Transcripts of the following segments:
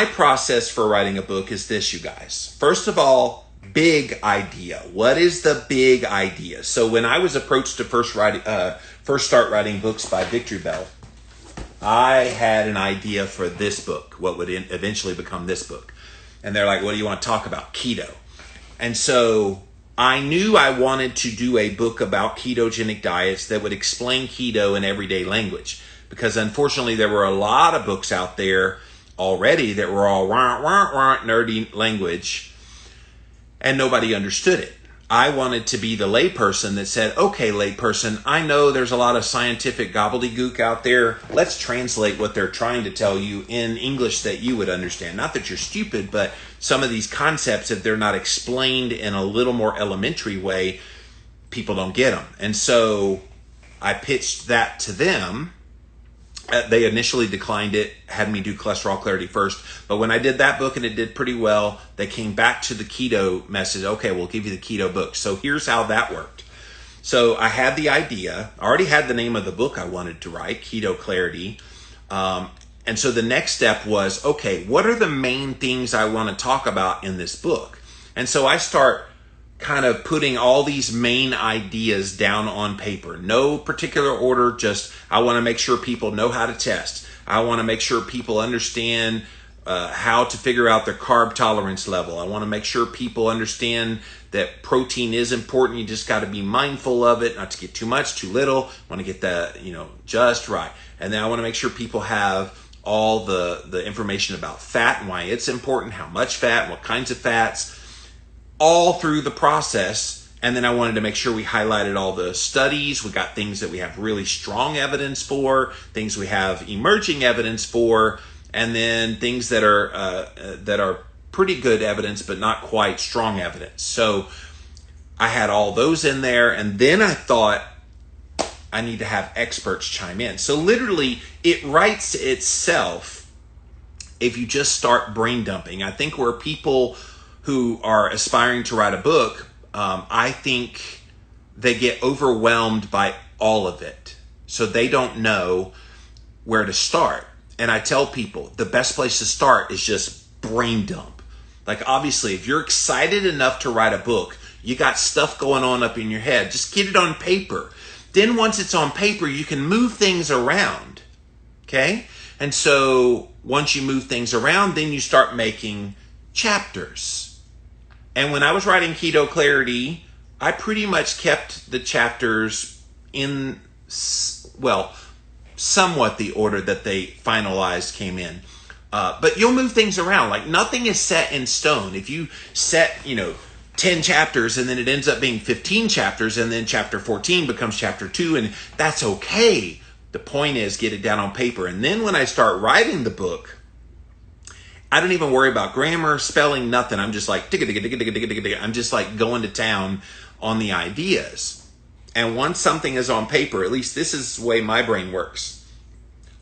my process for writing a book is this, you guys. First of all, big idea. What is the big idea? So when I was approached to first start writing books by Victory Bell, I had an idea for this book, what would eventually become this book. And they're like, what do you want to talk about? Keto. And so I knew I wanted to do a book about ketogenic diets that would explain keto in everyday language. Because unfortunately, there were a lot of books out there already that were all nerdy language, and nobody understood it. I wanted to be the layperson that said, okay, layperson, I know there's a lot of scientific gobbledygook out there. Let's translate what they're trying to tell you in English that you would understand. Not that you're stupid, but some of these concepts, if they're not explained in a little more elementary way, people don't get them. And so I pitched that to them. They initially declined it, had me do cholesterol clarity first. But when I did that book and it did pretty well, they came back to the keto message. Okay, we'll give you the keto book. So here's how that worked. So I had the idea. I already had the name of the book I wanted to write, Keto Clarity. And so the next step was, okay, what are the main things I want to talk about in this book? And so I start kind of putting all these main ideas down on paper. No particular order, just I want to make sure people know how to test. I want to make sure people understand how to figure out their carb tolerance level. I want to make sure people understand that protein is important. You just got to be mindful of it, not to get too much, too little. I want to get that, just right. And then I want to make sure people have all the information about fat and why it's important, how much fat, and what kinds of fats, all through the process. And then I wanted to make sure we highlighted all the studies. We got things that we have really strong evidence for, things we have emerging evidence for, and then things that are pretty good evidence, but not quite strong evidence. So I had all those in there. And then I thought I need to have experts chime in. So literally it writes itself if you just start brain dumping. I think where people who are aspiring to write a book, I think they get overwhelmed by all of it. So they don't know where to start. And I tell people the best place to start is just brain dump. Like obviously, if you're excited enough to write a book, you got stuff going on up in your head, just get it on paper. Then once it's on paper, you can move things around. Okay? And so once you move things around, then you start making chapters. And when I was writing Keto Clarity, I pretty much kept the chapters in, somewhat the order that they finalized came in. But you'll move things around. Like nothing is set in stone. If you set, 10 chapters and then it ends up being 15 chapters and then chapter 14 becomes chapter 2, and that's okay. The point is get it down on paper. And then when I start writing the book, I don't even worry about grammar, spelling, nothing. I'm just like, I'm just like going to town on the ideas. And once something is on paper, at least this is the way my brain works.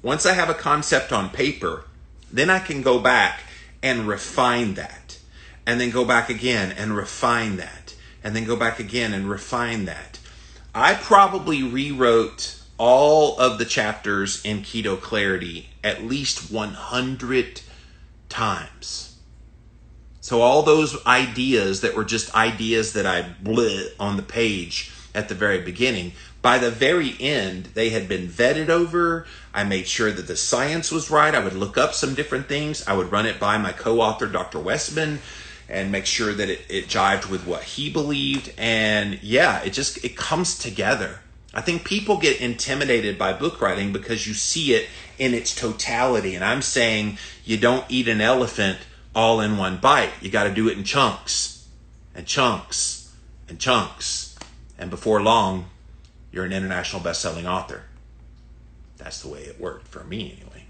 Once I have a concept on paper, then I can go back and refine that. And then go back again and refine that. And then go back again and refine that. I probably rewrote all of the chapters in Keto Clarity at least 100 times. So all those ideas that were just ideas that I bleh on the page at the very beginning, by the very end, they had been vetted over. I made sure that the science was right. I would look up some different things. I would run it by my co-author, Dr. Westman, and make sure that it jived with what he believed. And yeah, it comes together. I think people get intimidated by book writing because you see it in its totality. And I'm saying you don't eat an elephant all in one bite. You got to do it in chunks and chunks and chunks. And before long, you're an international best-selling author. That's the way it worked for me anyway.